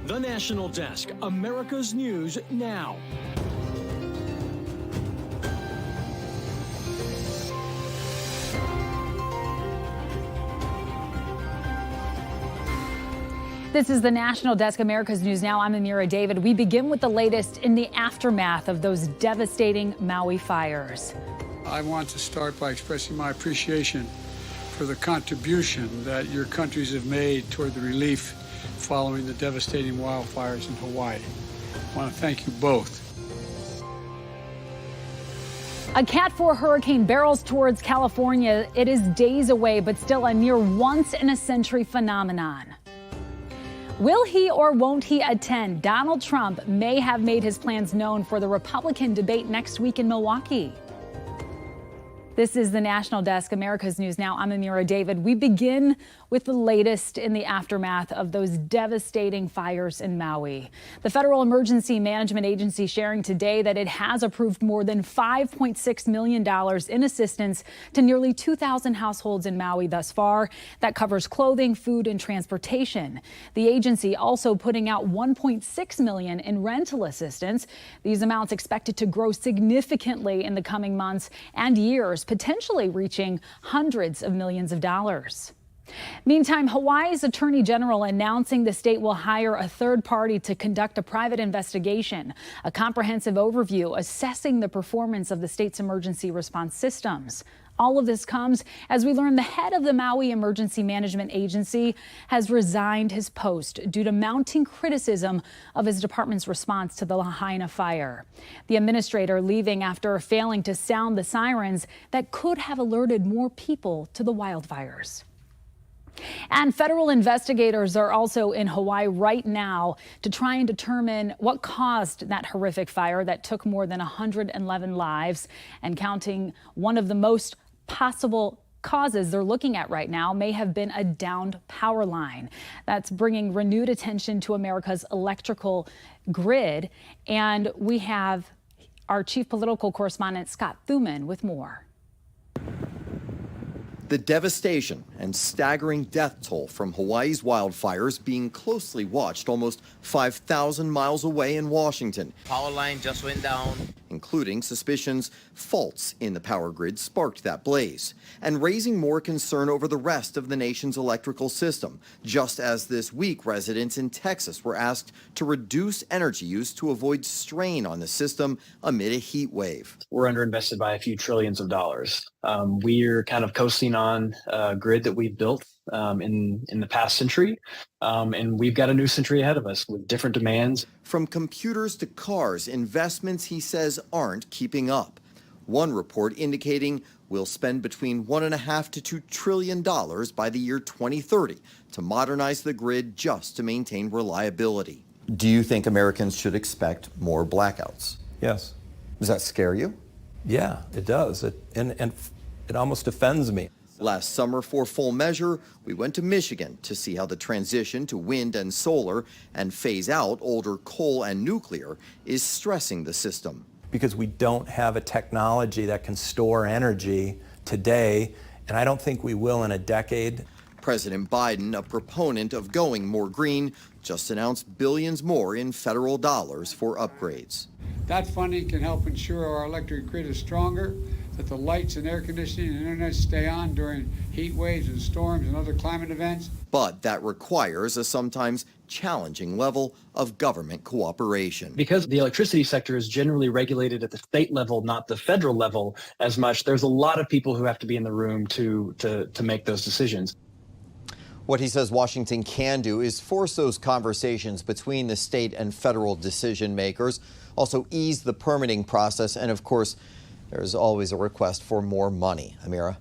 The National Desk, America's News Now. This is the National Desk, America's News Now. I'm Amira David. We begin with the latest in the aftermath of those devastating Maui fires. I want to start by expressing my appreciation for the contribution that your countries have made toward the relief following the devastating wildfires in Hawaii. I want to thank you both. A Cat 4 hurricane barrels towards California. It is days away, but still a near once-in-a-century phenomenon. Will he or won't he attend? Donald Trump may have made his plans known for the Republican debate next week in Milwaukee. This is the National Desk, America's News Now. I'm Amira David. We begin with the latest in the aftermath of those devastating fires in Maui. The Federal Emergency Management Agency sharing today that it has approved more than $5.6 million in assistance to nearly 2,000 households in Maui thus far. That covers clothing, food, and transportation. The agency also putting out $1.6 million in rental assistance. These amounts expected to grow significantly in the coming months and years, potentially reaching hundreds of millions of dollars. Meantime, Hawaii's Attorney General announcing the state will hire a third party to conduct a private investigation, a comprehensive overview assessing the performance of the state's emergency response systems. All of this comes as we learn the head of the Maui Emergency Management Agency has resigned his post due to mounting criticism of his department's response to the Lahaina fire. The administrator leaving after failing to sound the sirens that could have alerted more people to the wildfires. And federal investigators are also in Hawaii right now to try and determine what caused that horrific fire that took more than 111 lives and counting. One of the most possible causes they're looking at right now may have been a downed power line. That's bringing renewed attention to America's electrical grid. And we have our chief political correspondent, Scott Thuman, with more. The devastation and staggering death toll from Hawaii's wildfires being closely watched almost 5,000 miles away in Washington. Power line just went down. Including suspicions faults in the power grid sparked that blaze, and raising more concern over the rest of the nation's electrical system, just as this week residents in Texas were asked to reduce energy use to avoid strain on the system amid a heat wave. We're underinvested by a few trillions of dollars. We're kind of coasting on a grid that we've built in the past century, and we've got a new century ahead of us with different demands. From computers to cars, investments, he says, aren't keeping up. One report indicating we'll spend between $1.5 to $2 trillion by the year 2030 to modernize the grid just to maintain reliability. Do you think Americans should expect more blackouts? Yes. Does that scare you? Yeah, it does. And it almost offends me. Last summer, for full measure, we went to Michigan to see how the transition to wind and solar and phase out older coal and nuclear is stressing the system. Because we don't have a technology that can store energy today, and I don't think we will in a decade. President Biden, a proponent of going more green, just announced billions more in federal dollars for upgrades. That funding can help ensure our electric grid is stronger, that the lights and air conditioning and internet stay on during heat waves and storms and other climate events. But that requires a sometimes challenging level of government cooperation. Because the electricity sector is generally regulated at the state level, not the federal level as much, there's a lot of people who have to be in the room to make those decisions. What he says Washington can do is force those conversations between the state and federal decision makers, also ease the permitting process, and of course, there's always a request for more money. Amira?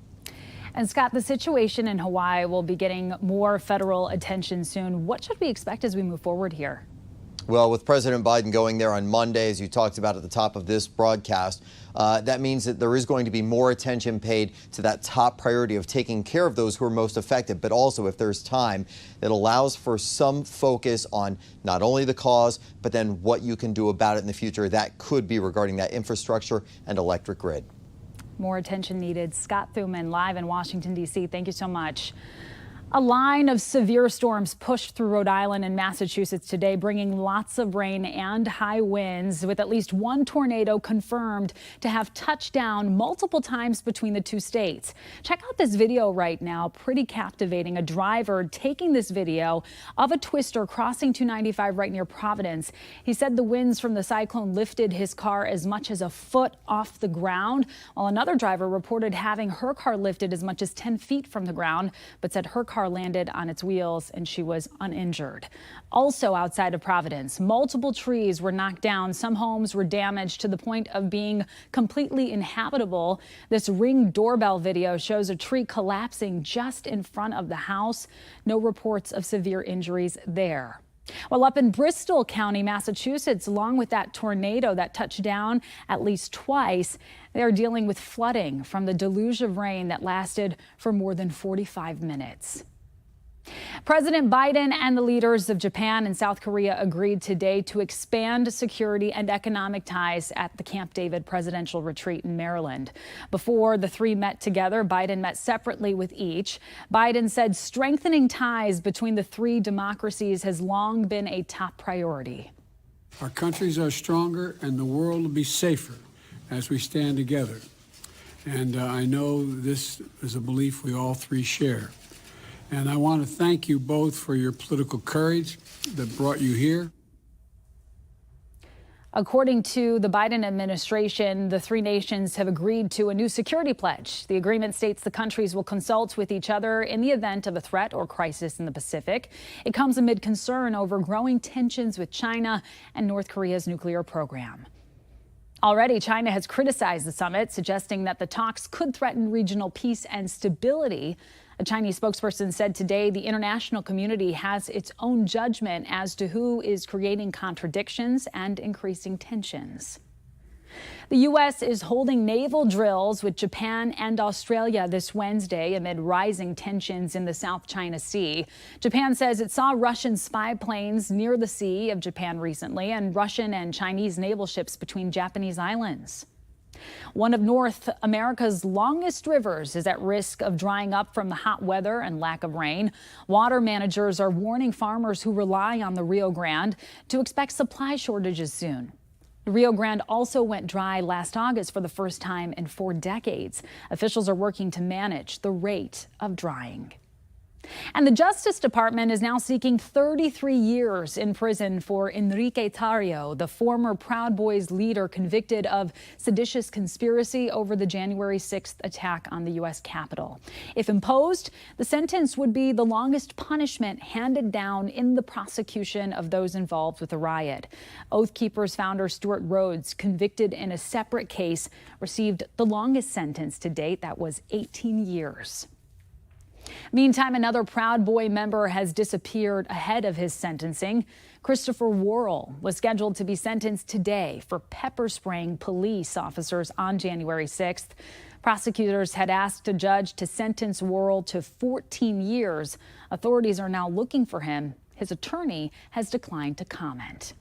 And Scott, the situation in Hawaii will be getting more federal attention soon. What should we expect as we move forward here? Well, with President Biden going there on Monday, as you talked about at the top of this broadcast, that means that there is going to be more attention paid to that top priority of taking care of those who are most affected, but also, if there's time, it allows for some focus on not only the cause, but then what you can do about it in the future. That could be regarding that infrastructure and electric grid. More attention needed. Scott Thuman live in Washington, D.C. Thank you so much. A line of severe storms pushed through Rhode Island and Massachusetts today, bringing lots of rain and high winds, with at least one tornado confirmed to have touched down multiple times between the two states. Check out this video right now. Pretty captivating. A driver taking this video of a twister crossing 295 right near Providence. He said the winds from the cyclone lifted his car as much as a foot off the ground, while another driver reported having her car lifted as much as 10 feet from the ground, but said her car landed on its wheels and she was uninjured. Also outside of Providence, multiple trees were knocked down. Some homes were damaged to the point of being completely inhabitable. This Ring doorbell video shows a tree collapsing just in front of the house. No reports of severe injuries there. Well, up in Bristol County, Massachusetts, along with that tornado that touched down at least twice, they are dealing with flooding from the deluge of rain that lasted for more than 45 minutes. President Biden and the leaders of Japan and South Korea agreed today to expand security and economic ties at the Camp David presidential retreat in Maryland. Before the three met together, Biden met separately with each. Biden said strengthening ties between the three democracies has long been a top priority. Our countries are stronger and the world will be safer as we stand together. And I know this is a belief we all three share. And I want to thank you both for your political courage that brought you here. According to the Biden administration, the three nations have agreed to a new security pledge. The agreement states the countries will consult with each other in the event of a threat or crisis in the Pacific. It comes amid concern over growing tensions with China and North Korea's nuclear program. Already, China has criticized the summit, suggesting that the talks could threaten regional peace and stability. A Chinese spokesperson said today the international community has its own judgment as to who is creating contradictions and increasing tensions. The U.S. is holding naval drills with Japan and Australia this Wednesday amid rising tensions in the South China Sea. Japan says it saw Russian spy planes near the Sea of Japan recently and Russian and Chinese naval ships between Japanese islands. One of North America's longest rivers is at risk of drying up from the hot weather and lack of rain. Water managers are warning farmers who rely on the Rio Grande to expect supply shortages soon. The Rio Grande also went dry last August for the first time in 4 decades. Officials are working to manage the rate of drying. And the Justice Department is now seeking 33 years in prison for Enrique Tarrio, the former Proud Boys leader convicted of seditious conspiracy over the January 6th attack on the U.S. Capitol. If imposed, the sentence would be the longest punishment handed down in the prosecution of those involved with the riot. Oath Keepers founder Stuart Rhodes, convicted in a separate case, received the longest sentence to date. That was 18 years. Meantime, another Proud Boy member has disappeared ahead of his sentencing. Christopher Worrell was scheduled to be sentenced today for pepper spraying police officers on January 6th. Prosecutors had asked a judge to sentence Worrell to 14 years. Authorities are now looking for him. His attorney has declined to comment.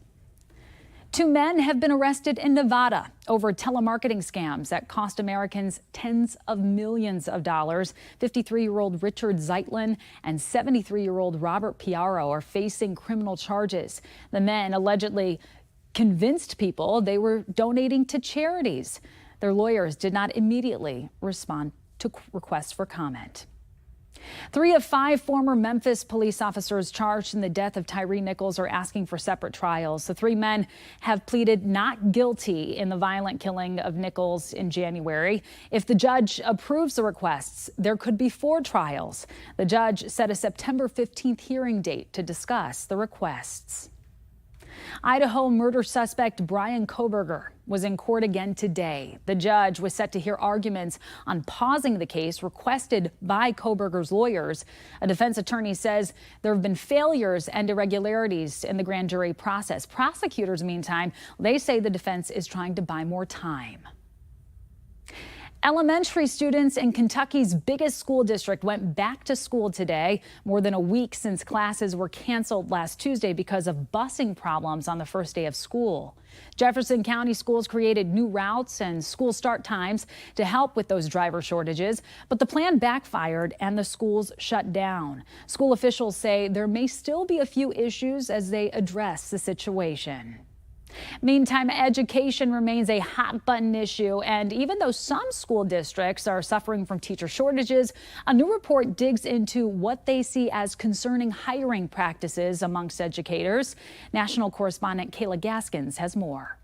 2 men have been arrested in Nevada over telemarketing scams that cost Americans tens of millions of dollars. 53-year-old Richard Zeitlin and 73-year-old Robert Piaro are facing criminal charges. The men allegedly convinced people they were donating to charities. Their lawyers did not immediately respond to requests for comment. 3 of 5 former Memphis police officers charged in the death of Tyree Nichols are asking for separate trials. The 3 men have pleaded not guilty in the violent killing of Nichols in January. If the judge approves the requests, there could be 4 trials. The judge set a September 15th hearing date to discuss the requests. Idaho murder suspect Brian Kohberger was in court again today. The judge was set to hear arguments on pausing the case requested by Kohberger's lawyers. A defense attorney says there have been failures and irregularities in the grand jury process. Prosecutors, meantime, they say the defense is trying to buy more time. Elementary students in Kentucky's biggest school district went back to school today, more than a week since classes were canceled last Tuesday because of busing problems on the first day of school. Jefferson County schools created new routes and school start times to help with those driver shortages, but the plan backfired and the schools shut down. School officials say there may still be a few issues as they address the situation. Meantime, education remains a hot button issue, and even though some school districts are suffering from teacher shortages, a new report digs into what they see as concerning hiring practices amongst educators. National correspondent Kayla Gaskins has more.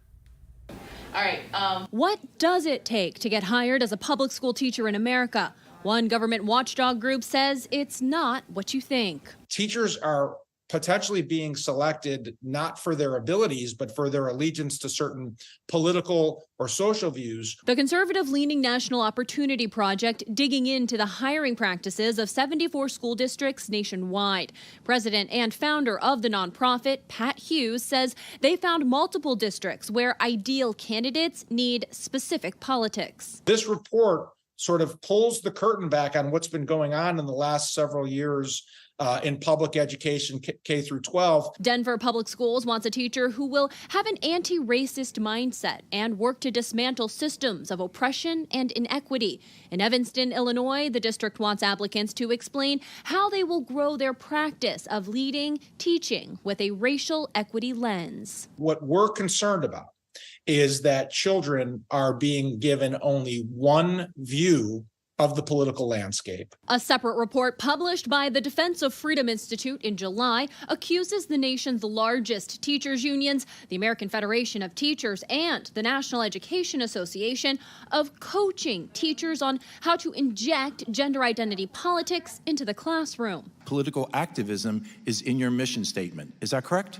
All right. What does it take to get hired as a public school teacher in America? One government watchdog group says it's not what you think. Teachers are potentially being selected not for their abilities, but for their allegiance to certain political or social views. The conservative-leaning National Opportunity Project digging into the hiring practices of 74 school districts nationwide. President and founder of the nonprofit, Pat Hughes, says they found multiple districts where ideal candidates need specific politics. This report sort of pulls the curtain back on what's been going on in the last several years in public education, K through 12. Denver Public Schools wants a teacher who will have an anti-racist mindset and work to dismantle systems of oppression and inequity. In Evanston, Illinois, the district wants applicants to explain how they will grow their practice of leading, teaching with a racial equity lens. What we're concerned about is that children are being given only one view of the political landscape. A separate report published by the Defense of Freedom Institute in July accuses the nation's largest teachers unions, the American Federation of Teachers and the National Education Association, of coaching teachers on how to inject gender identity politics into the classroom. Political activism is in your mission statement. Is that correct?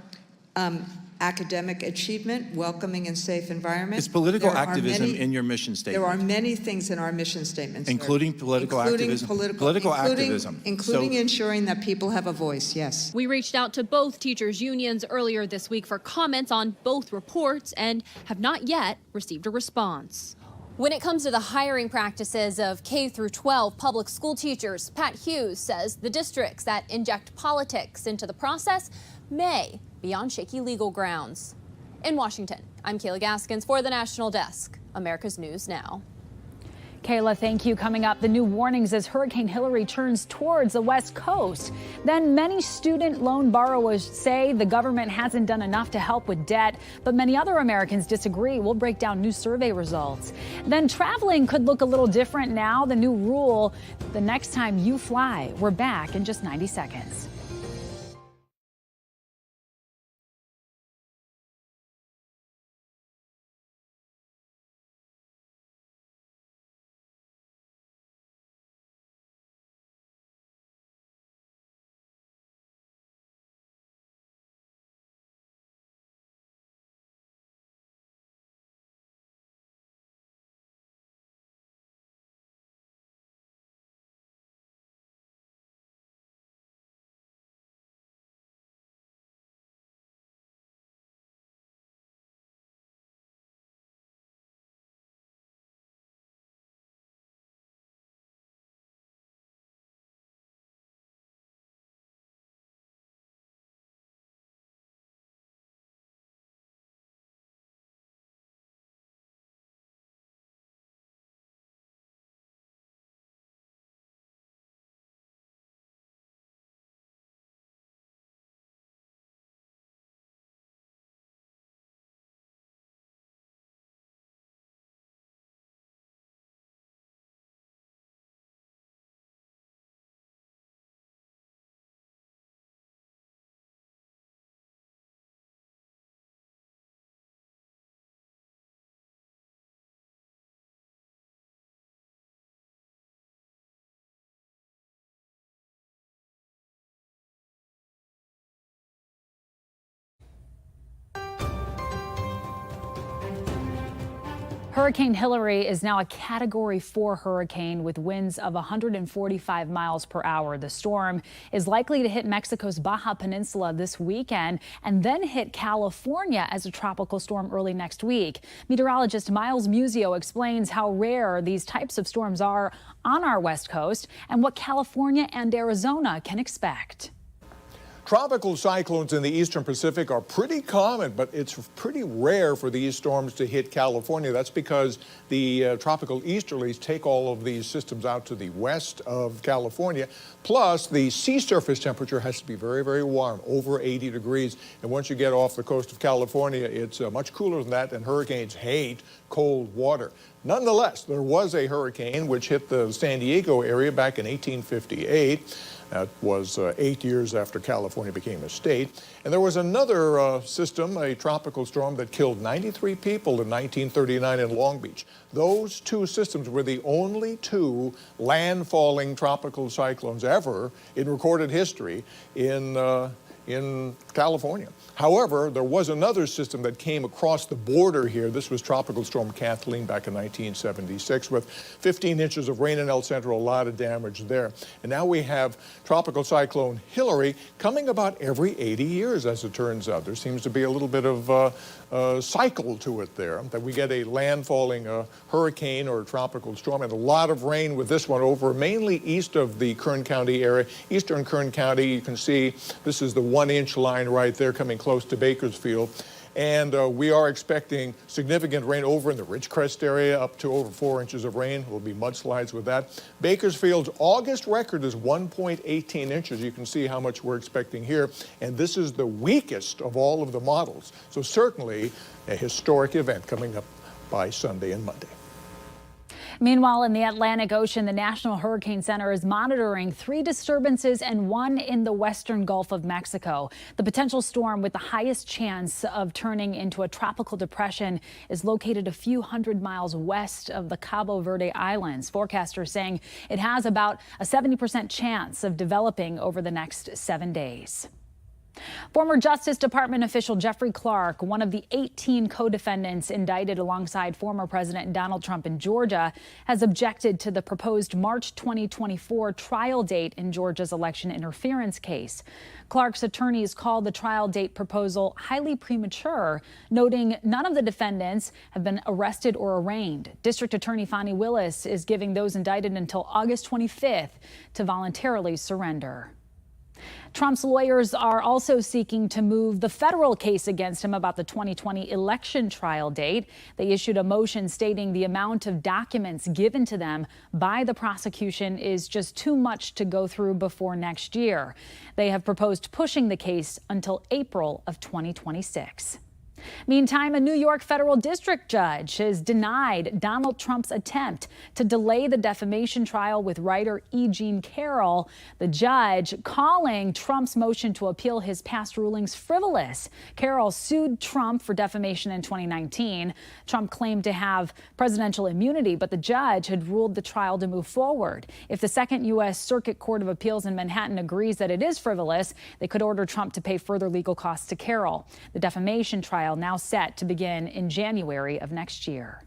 Academic achievement, welcoming and safe environment. Is political activism in your mission statement? There are many things in our mission statements. Including political activism? Political activism. Including ensuring that people have a voice, yes. We reached out to both teachers unions earlier this week for comments on both reports and have not yet received a response. When it comes to the hiring practices of K through 12 public school teachers, Pat Hughes says the districts that inject politics into the process may be on shaky legal grounds. In Washington, I'm Kayla Gaskins for the National Desk, America's News Now. Kayla, thank you. Coming up, the new warnings as Hurricane Hilary turns towards the West Coast. Then many student loan borrowers say the government hasn't done enough to help with debt, but many other Americans disagree. We'll break down new survey results. Then traveling could look a little different now. The new rule, the next time you fly. We're back in just 90 seconds. Hurricane Hilary is now a Category 4 hurricane with winds of 145 miles per hour. The storm is likely to hit Mexico's Baja Peninsula this weekend and then hit California as a tropical storm early next week. Meteorologist Miles Musio explains how rare these types of storms are on our West Coast and what California and Arizona can expect. Tropical cyclones in the eastern Pacific are pretty common, but it's pretty rare for these storms to hit California. That's because the tropical easterlies take all of these systems out to the west of California. Plus, the sea surface temperature has to be very, very warm, over 80 degrees. And once you get off the coast of California, it's much cooler than that, and hurricanes hate cold water. Nonetheless, there was a hurricane which hit the San Diego area back in 1858. That was 8 years after California became a state. And there was another system, a tropical storm, that killed 93 people in 1939 in Long Beach. Those two systems were the only two landfalling tropical cyclones ever in recorded history in California. However, there was another system that came across the border here. This was Tropical Storm Kathleen back in 1976 with 15 inches of rain in El Centro, a lot of damage there. And now we have Tropical Cyclone Hilary coming about every 80 years, as it turns out. There seems to be a little bit of cycle to it there, that we get a landfalling hurricane or a tropical storm and a lot of rain with this one over mainly east of the Kern County area. Eastern Kern County, you can see this is the 1-inch line right there coming close to Bakersfield. And we are expecting significant rain over in the Ridgecrest area, up to over 4 inches of rain. Will be mudslides with that. Bakersfield's August record is 1.18 inches. You can see how much we're expecting here. And this is the weakest of all of the models. So certainly a historic event coming up by Sunday and Monday. Meanwhile, in the Atlantic Ocean, the National Hurricane Center is monitoring 3 disturbances and 1 in the western Gulf of Mexico. The potential storm with the highest chance of turning into a tropical depression is located a few hundred miles west of the Cabo Verde Islands. Forecasters saying it has about a 70% chance of developing over the next 7 days. Former Justice Department official Jeffrey Clark, one of the 18 co-defendants indicted alongside former President Donald Trump in Georgia, has objected to the proposed March 2024 trial date in Georgia's election interference case. Clark's attorneys called the trial date proposal highly premature, noting none of the defendants have been arrested or arraigned. District Attorney Fani Willis is giving those indicted until August 25th to voluntarily surrender. Trump's lawyers are also seeking to move the federal case against him about the 2020 election trial date. They issued a motion stating the amount of documents given to them by the prosecution is just too much to go through before next year. They have proposed pushing the case until April of 2026. Meantime, a New York federal district judge has denied Donald Trump's attempt to delay the defamation trial with writer E. Jean Carroll, the judge calling Trump's motion to appeal his past rulings frivolous. Carroll sued Trump for defamation in 2019. Trump claimed to have presidential immunity, but the judge had ruled the trial to move forward. If the Second U.S. Circuit Court of Appeals in Manhattan agrees that it is frivolous, they could order Trump to pay further legal costs to Carroll. The defamation trial now set to begin in January of next year.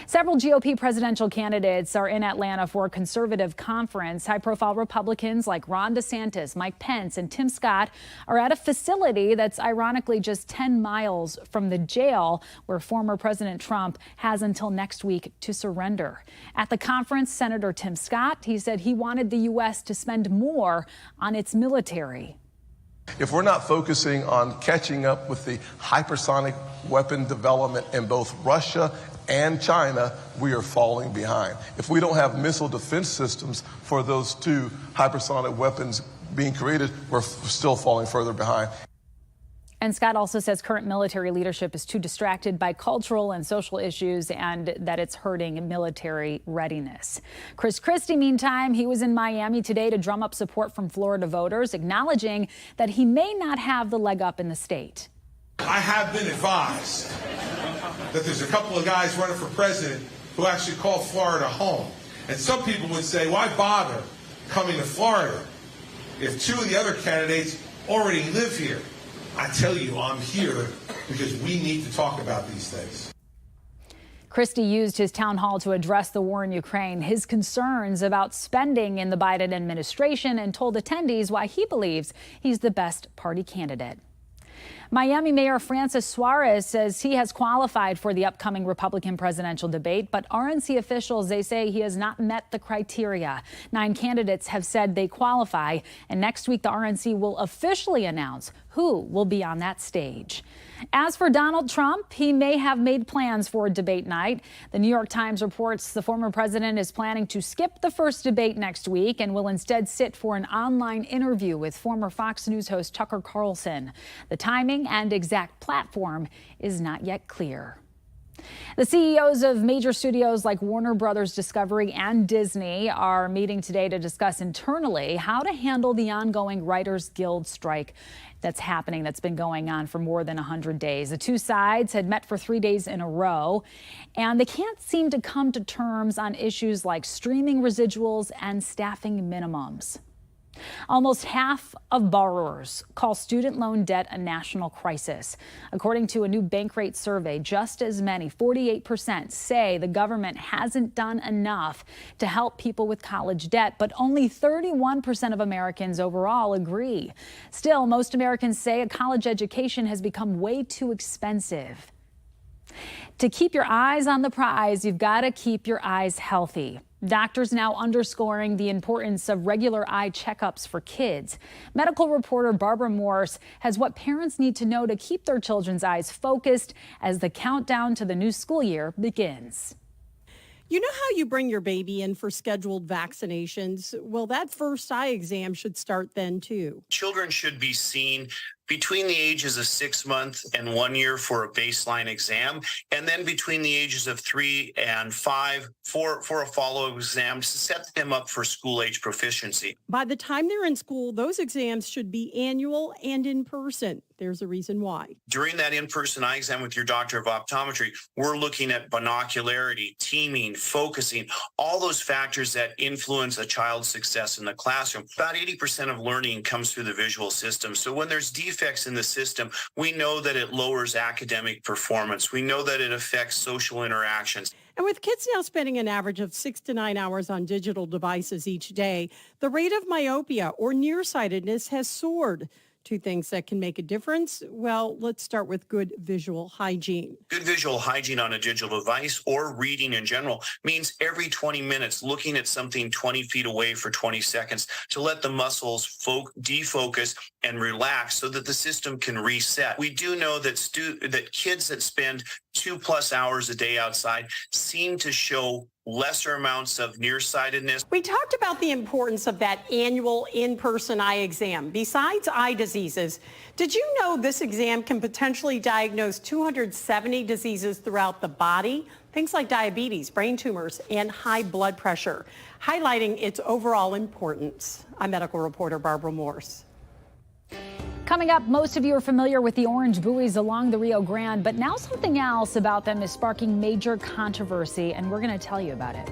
Several GOP presidential candidates are in Atlanta for a conservative conference. High-profile Republicans like Ron DeSantis, Mike Pence, and Tim Scott are at a facility that's ironically just 10 miles from the jail where former President Trump has until next week to surrender. At the conference, Senator Tim Scott, he said he wanted the U.S. to spend more on its military. If we're not focusing on catching up with the hypersonic weapon development in both Russia and China, we are falling behind. If we don't have missile defense systems for those two hypersonic weapons being created, we're still falling further behind. And Scott also says current military leadership is too distracted by cultural and social issues and that it's hurting military readiness. Chris Christie, meantime, he was in Miami today to drum up support from Florida voters, acknowledging that he may not have the leg up in the state. I have been advised that there's a couple of guys running for president who actually call Florida home. And some people would say, why bother coming to Florida if 2 of the other candidates already live here? I tell you, I'm here because we need to talk about these things. Christie used his town hall to address the war in Ukraine, his concerns about spending in the Biden administration, and told attendees why he believes he's the best party candidate. Miami Mayor Francis Suarez says he has qualified for the upcoming Republican presidential debate, but RNC officials, they say he has not met the criteria. 9 candidates have said they qualify, and next week the RNC will officially announce who will be on that stage. As for Donald Trump, he may have made plans for debate night. The New York Times reports the former president is planning to skip the first debate next week and will instead sit for an online interview with former Fox News host Tucker Carlson. The timing and exact platform is not yet clear. The CEOs of major studios like Warner Brothers Discovery and Disney are meeting today to discuss internally how to handle the ongoing Writers Guild strike that's been going on for more than 100 days. The two sides had met for 3 days in a row, and they can't seem to come to terms on issues like streaming residuals and staffing minimums. Almost half of borrowers call student loan debt a national crisis. According to a new Bankrate survey, just as many, 48%, say the government hasn't done enough to help people with college debt, but only 31% of Americans overall agree. Still, most Americans say a college education has become way too expensive. To keep your eyes on the prize, you've got to keep your eyes healthy. Doctors now underscoring the importance of regular eye checkups for kids. Medical reporter Barbara Morse has what parents need to know to keep their children's eyes focused as the countdown to the new school year begins. You know how you bring your baby in for scheduled vaccinations? Well, that first eye exam should start then, too. Children should be seen between the ages of 6 months and 1 year for a baseline exam, and then between the ages of 3 and 5 for a follow-up exam to set them up for school-age proficiency. By the time they're in school, those exams should be annual and in person. There's a reason why. During that in-person eye exam with your doctor of optometry, we're looking at binocularity, teaming, focusing, all those factors that influence a child's success in the classroom. About 80% of learning comes through the visual system. So when there's defects in the system, we know that it lowers academic performance. We know that it affects social interactions. And with kids now spending an average of 6 to 9 hours on digital devices each day, the rate of myopia or nearsightedness has soared. 2 things that can make a difference. Well, let's start with good visual hygiene. Good visual hygiene on a digital device or reading in general means every 20 minutes looking at something 20 feet away for 20 seconds to let the muscles defocus and relax so that the system can reset. We do know that kids that spend 2+ hours a day outside seem to show lesser amounts of nearsightedness. We talked about the importance of that annual in-person eye exam. Besides eye diseases, did you know this exam can potentially diagnose 270 diseases throughout the body? Things like diabetes, brain tumors, and high blood pressure, highlighting its overall importance. I'm medical reporter Barbara Morse. Coming up, most of you are familiar with the orange buoys along the Rio Grande, but now something else about them is sparking major controversy, and we're going to tell you about it.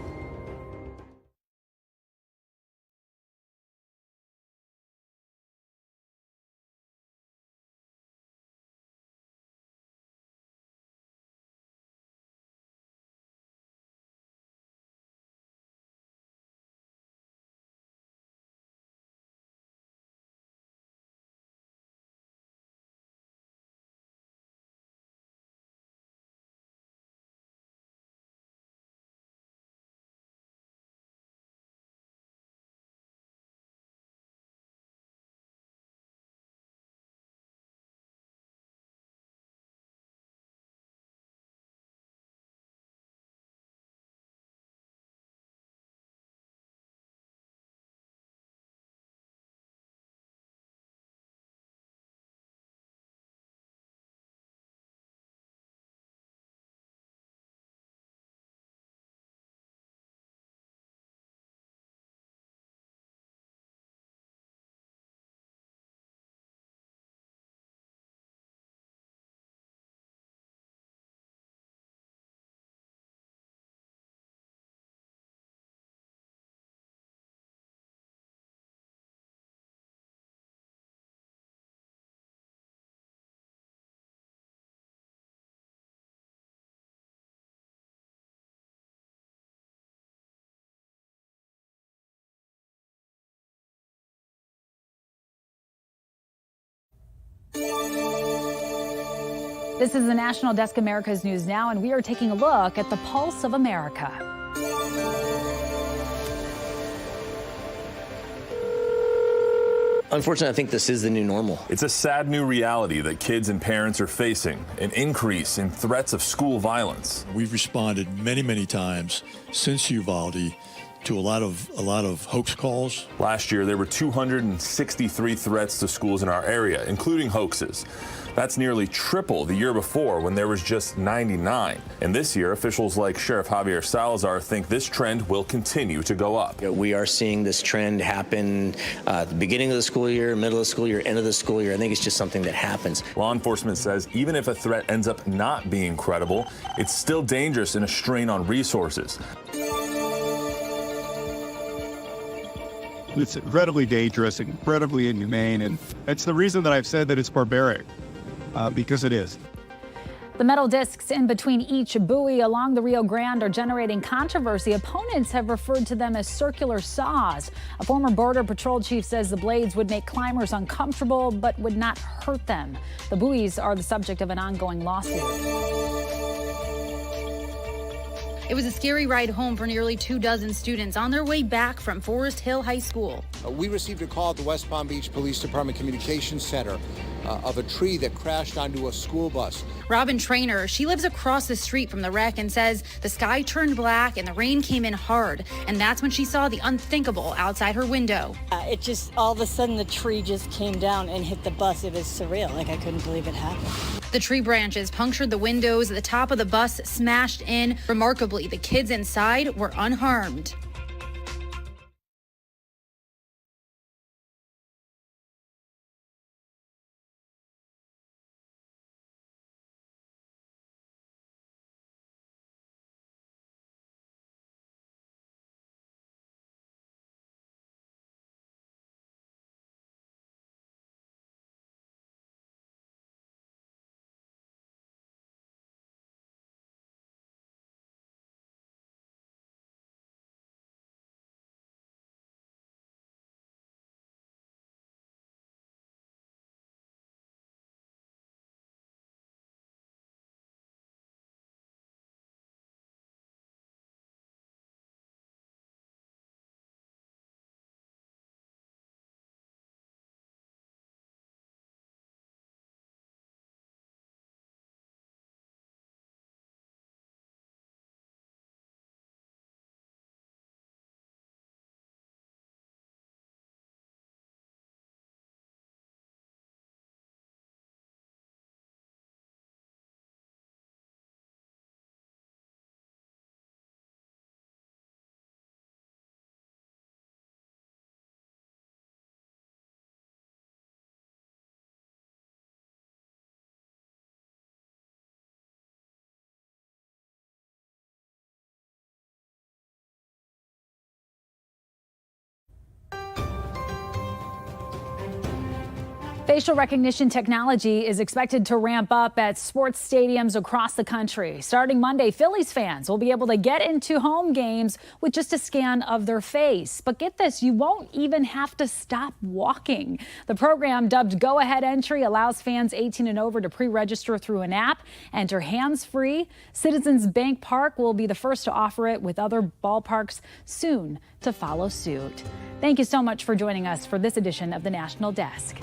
This is the National Desk America's News Now, and we are taking a look at the pulse of America. Unfortunately, I think this is the new normal. It's a sad new reality that kids and parents are facing, an increase in threats of school violence. We've responded many times since Uvalde to a lot of hoax calls. Last year, there were 263 threats to schools in our area, including hoaxes. That's nearly triple the year before, when there was just 99. And this year, officials like Sheriff Javier Salazar think this trend will continue to go up. We are seeing this trend happen at the beginning of the school year, middle of the school year, end of the school year. I think it's just something that happens. Law enforcement says even if a threat ends up not being credible, it's still dangerous and a strain on resources. It's incredibly dangerous, incredibly inhumane, and it's the reason that I've said that it's barbaric, because it is. The metal discs in between each buoy along the Rio Grande are generating controversy. Opponents have referred to them as circular saws. A former Border Patrol chief says the blades would make climbers uncomfortable but would not hurt them. The buoys are the subject of an ongoing lawsuit. It was a scary ride home for nearly 24 students on their way back from Forest Hill High School. We received a call at the West Palm Beach Police Department Communications Center of a tree that crashed onto a school bus. Robin Trainer, she lives across the street from the wreck and says the sky turned black and the rain came in hard. And that's when she saw the unthinkable outside her window. It just, all of a sudden the tree just came down and hit the bus. It was surreal. Like, I couldn't believe it happened. The tree branches punctured the windows. The top of the bus smashed in. Remarkably, the kids inside were unharmed. Facial recognition technology is expected to ramp up at sports stadiums across the country. Starting Monday, Phillies fans will be able to get into home games with just a scan of their face. But get this, you won't even have to stop walking. The program, dubbed Go Ahead Entry, allows fans 18 and over to pre-register through an app, enter hands-free. Citizens Bank Park will be the first to offer it, with other ballparks soon to follow suit. Thank you so much for joining us for this edition of the National Desk.